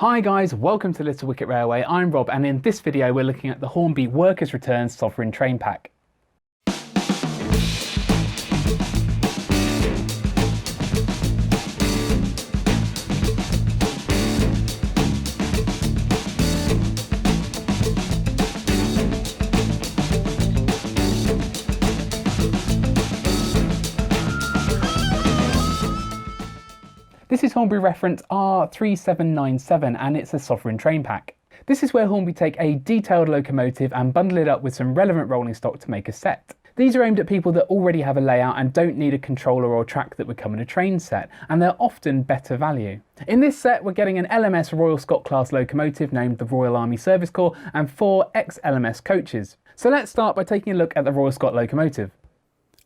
Hi guys, welcome to Little Wicket Railway. I'm Rob, and in this video we're looking at the Hornby Workers Return Sovereign Train Pack. This is Hornby reference R3797 and it's a sovereign train pack. This is where Hornby take a detailed locomotive and bundle it up with some relevant rolling stock to make a set. These are aimed at people that already have a layout and don't need a controller or track that would come in a train set, and they're often better value. In this set we're getting an LMS Royal Scot class locomotive named the Royal Army Service Corps and 4 Ex-LMS coaches. So let's start by taking a look at the Royal Scot Locomotive.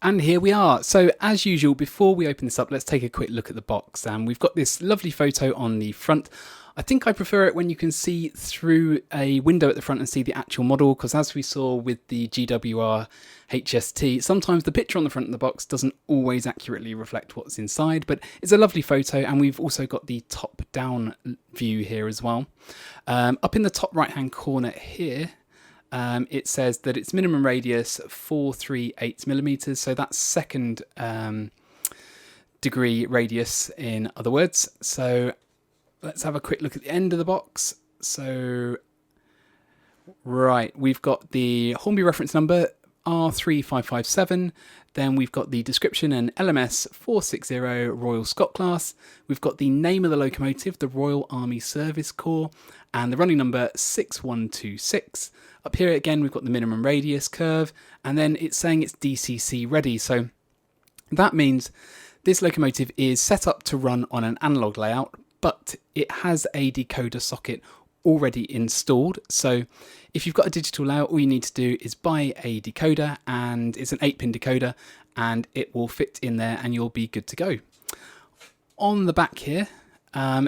And here we are. So as usual, before we open this up, let's take a quick look at the box. And we've got this lovely photo on the front. I think I prefer it when you can see through a window at the front and see the actual model, because as we saw with the GWR HST, sometimes the picture on the front of the box doesn't always accurately reflect what's inside, but it's a lovely photo. And we've also got the top down view here as well. Up in the top right hand corner here, it says that its minimum radius 438 millimeters, so that's second degree radius in other words. So let's have a quick look at the end of the box. So right, we've got the Hornby reference number R3557, then we've got the description and LMS 460 Royal Scot class. We've got the name of the locomotive, the Royal Army Service Corps, and the running number 6126. Up here again we've got the minimum radius curve, and then it's saying it's DCC ready. So that means this locomotive is set up to run on an analogue layout, but it has a decoder socket already installed. So if you've got a digital layout, all you need to do is buy a decoder, and it's an 8-pin decoder, and it will fit in there and you'll be good to go. On the back here,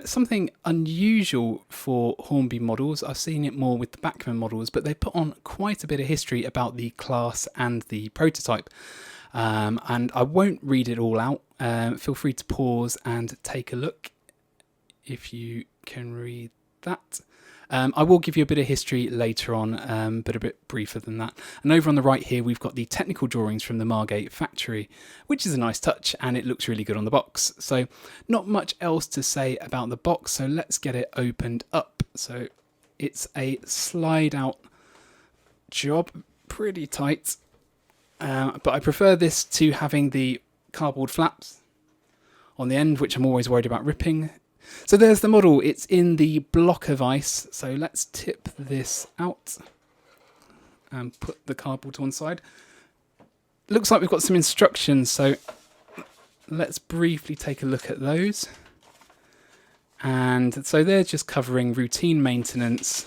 something unusual for Hornby models. I've seen it more with the Bachmann models, but they put on quite a bit of history about the class and the prototype. And I won't read it all out. Feel free to pause and take a look if you can read that. I will give you a bit of history later on, but a bit briefer than that. And over on the right here, we've got the technical drawings from the Margate factory, which is a nice touch, and it looks really good on the box. So not much else to say about the box, so let's get it opened up. So it's a slide out job, pretty tight, but I prefer this to having the cardboard flaps on the end, which I'm always worried about ripping. So there's the model. It's in the block of ice. So let's tip this out and put the cardboard to one side. Looks like we've got some instructions, so let's briefly take a look at those. And so they're just covering routine maintenance,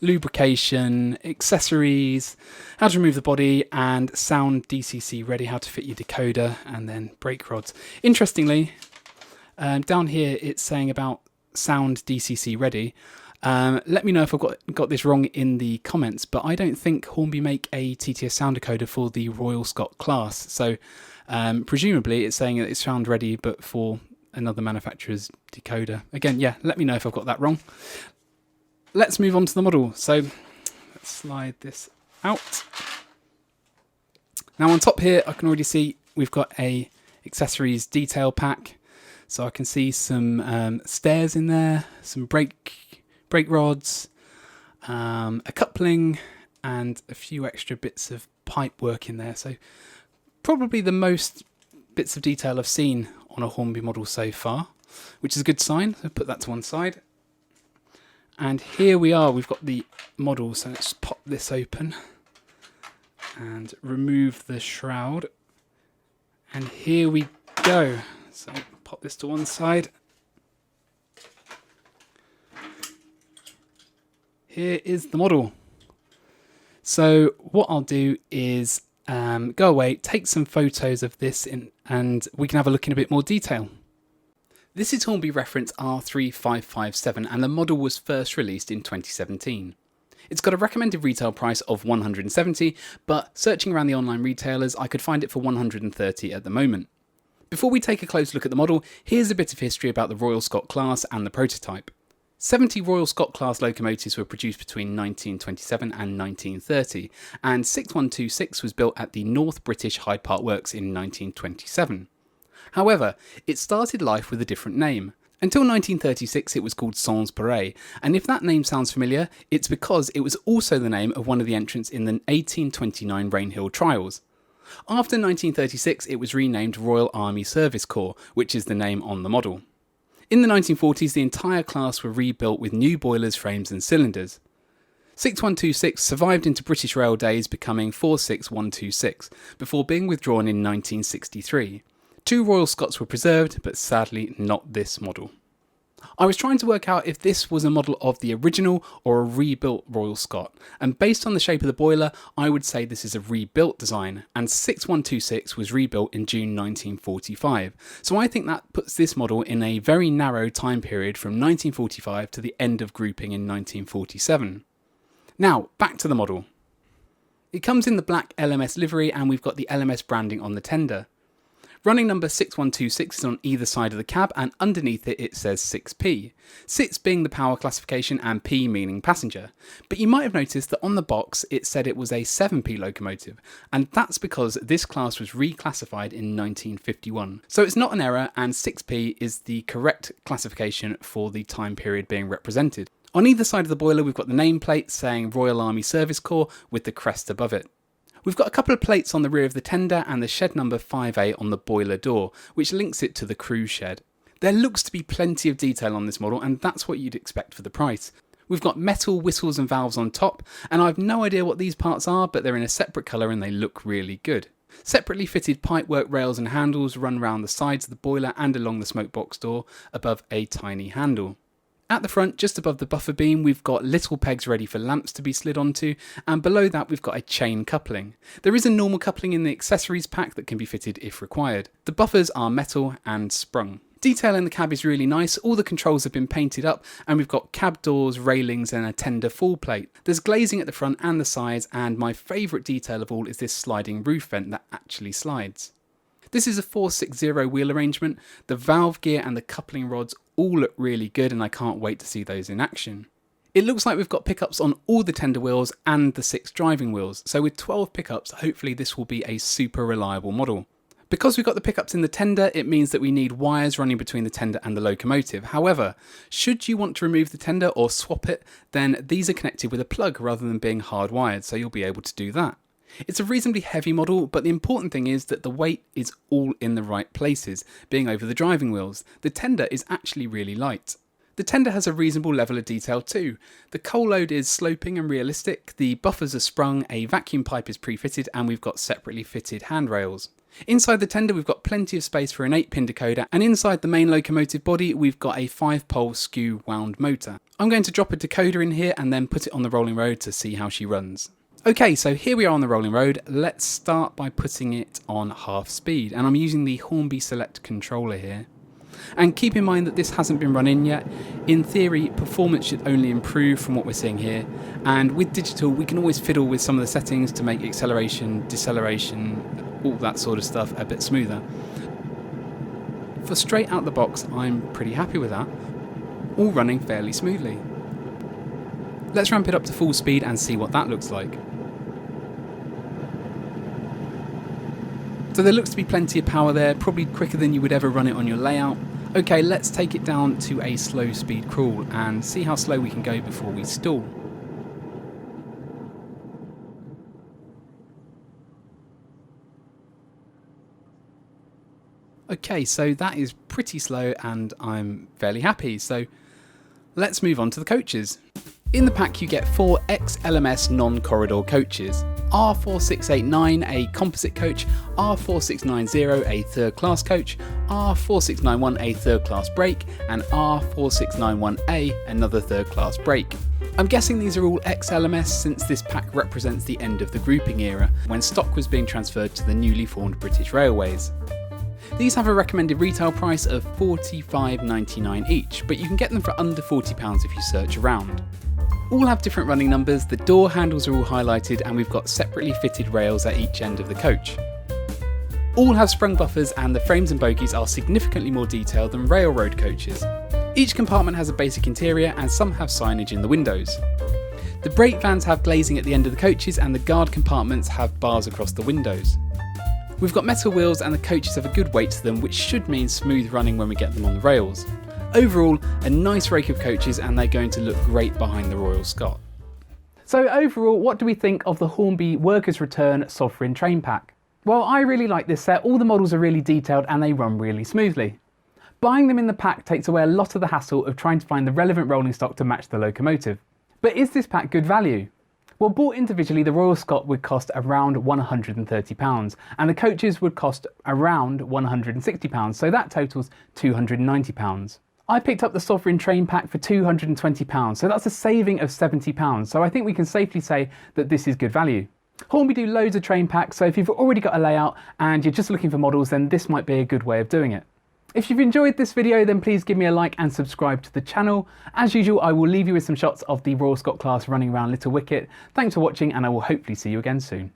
lubrication, accessories, how to remove the body, and sound DCC ready, how to fit your decoder, and then brake rods. Interestingly, down here it's saying about sound DCC ready. Let me know if I've got this wrong in the comments, but I don't think Hornby make a TTS sound decoder for the Royal Scot class. So presumably it's saying that it's sound ready, but for another manufacturer's decoder. Again, yeah, let me know if I've got that wrong. Let's move on to the model. So let's slide this out. Now on top here, I can already see we've got a accessories detail pack. So I can see some stairs in there, some brake rods, a coupling, and a few extra bits of pipe work in there. So probably the most bits of detail I've seen on a Hornby model so far, which is a good sign. So put that to one side. And here we are, we've got the model. So let's pop this open and remove the shroud. And here we go. So pop this to one side. Here is the model. So what I'll do is go away, take some photos of this, and we can have a look in a bit more detail. This is Hornby reference R3557, and the model was first released in 2017. It's got a recommended retail price of $170, but searching around the online retailers, I could find it for $130 at the moment. Before we take a close look at the model, here's a bit of history about the Royal Scot class and the prototype. 70 Royal Scot class locomotives were produced between 1927 and 1930, and 6126 was built at the North British Hyde Park Works in 1927. However, it started life with a different name. Until 1936 it was called Sans Pareil, and if that name sounds familiar, it's because it was also the name of one of the entrants in the 1829 Rainhill trials. After 1936 it was renamed Royal Army Service Corps, which is the name on the model. In the 1940s, the entire class were rebuilt with new boilers, frames and cylinders. 6126 survived into British Rail days, becoming 46126, before being withdrawn in 1963. 2 Royal Scots were preserved, but sadly not this model. I was trying to work out if this was a model of the original or a rebuilt Royal Scot, and based on the shape of the boiler, I would say this is a rebuilt design, and 6126 was rebuilt in June 1945, so I think that puts this model in a very narrow time period from 1945 to the end of grouping in 1947. Now, back to the model. It comes in the black LMS livery, and we've got the LMS branding on the tender. Running number 6126 is on either side of the cab, and underneath it says 6P. 6 being the power classification and P meaning passenger. But you might have noticed that on the box it said it was a 7P locomotive, and that's because this class was reclassified in 1951. So it's not an error, and 6P is the correct classification for the time period being represented. On either side of the boiler we've got the nameplate saying Royal Army Service Corps with the crest above it. We've got a couple of plates on the rear of the tender and the shed number 5A on the boiler door, which links it to the crew shed. There looks to be plenty of detail on this model, and that's what you'd expect for the price. We've got metal whistles and valves on top, and I've no idea what these parts are, but they're in a separate colour and they look really good. Separately fitted pipework rails and handles run around the sides of the boiler and along the smoke box door above a tiny handle. At the front, just above the buffer beam, we've got little pegs ready for lamps to be slid onto, and below that we've got a chain coupling. There is a normal coupling in the accessories pack that can be fitted if required. The buffers are metal and sprung. Detail in the cab is really nice, all the controls have been painted up, and we've got cab doors, railings and a tender full plate. There's glazing at the front and the sides, and my favourite detail of all is this sliding roof vent that actually slides. This is a 460 wheel arrangement. The valve gear and the coupling rods all look really good, and I can't wait to see those in action. It looks like we've got pickups on all the tender wheels and the 6 driving wheels, so with 12 pickups hopefully this will be a super reliable model. Because we've got the pickups in the tender, it means that we need wires running between the tender and the locomotive. However, should you want to remove the tender or swap it, then these are connected with a plug rather than being hardwired, so you'll be able to do that. It's a reasonably heavy model, but the important thing is that the weight is all in the right places, being over the driving wheels. The tender is actually really light. The tender has a reasonable level of detail too. The coal load is sloping and realistic, the buffers are sprung, a vacuum pipe is pre-fitted, and we've got separately fitted handrails. Inside the tender we've got plenty of space for an 8-pin decoder, and inside the main locomotive body we've got a 5-pole skew wound motor. I'm going to drop a decoder in here and then put it on the rolling road to see how she runs. Okay, so here we are on the rolling road. Let's start by putting it on half speed, and I'm using the Hornby Select controller here. And keep in mind that this hasn't been run in yet. In theory, performance should only improve from what we're seeing here, and with digital we can always fiddle with some of the settings to make acceleration, deceleration, all that sort of stuff a bit smoother. For straight out the box, I'm pretty happy with that, all running fairly smoothly. Let's ramp it up to full speed and see what that looks like. So there looks to be plenty of power there, probably quicker than you would ever run it on your layout. Okay, let's take it down to a slow speed crawl and see how slow we can go before we stall. Okay, so that is pretty slow and I'm fairly happy, so let's move on to the coaches. In the pack you get 4 Ex-LMS Non-Corridor Coaches. R3689, a composite coach, R3690, a third class coach, R4691, a third class brake, and R4691A, another third class brake. I'm guessing these are all Ex-LMS since this pack represents the end of the grouping era, when stock was being transferred to the newly formed British Railways. These have a recommended retail price of $45.99 each, but you can get them for under £40 if you search around. All have different running numbers, the door handles are all highlighted, and we've got separately fitted rails at each end of the coach. All have sprung buffers, and the frames and bogies are significantly more detailed than railroad coaches. Each compartment has a basic interior and some have signage in the windows. The brake vans have glazing at the end of the coaches and the guard compartments have bars across the windows. We've got metal wheels and the coaches have a good weight to them, which should mean smooth running when we get them on the rails. Overall, a nice rake of coaches and they're going to look great behind the Royal Scot. So overall, what do we think of the Hornby Workers Return Sovereign Train Pack? Well, I really like this set. All the models are really detailed and they run really smoothly. Buying them in the pack takes away a lot of the hassle of trying to find the relevant rolling stock to match the locomotive. But is this pack good value? Well, bought individually, the Royal Scot would cost around £130 and the coaches would cost around £160, so that totals £290. I picked up the Sovereign Train Pack for £220, so that's a saving of £70, so I think we can safely say that this is good value. Hornby do loads of train packs, so if you've already got a layout and you're just looking for models, then this might be a good way of doing it. If you've enjoyed this video, then please give me a like and subscribe to the channel. As usual, I will leave you with some shots of the Royal Scot class running around Little Wicket. Thanks for watching and I will hopefully see you again soon.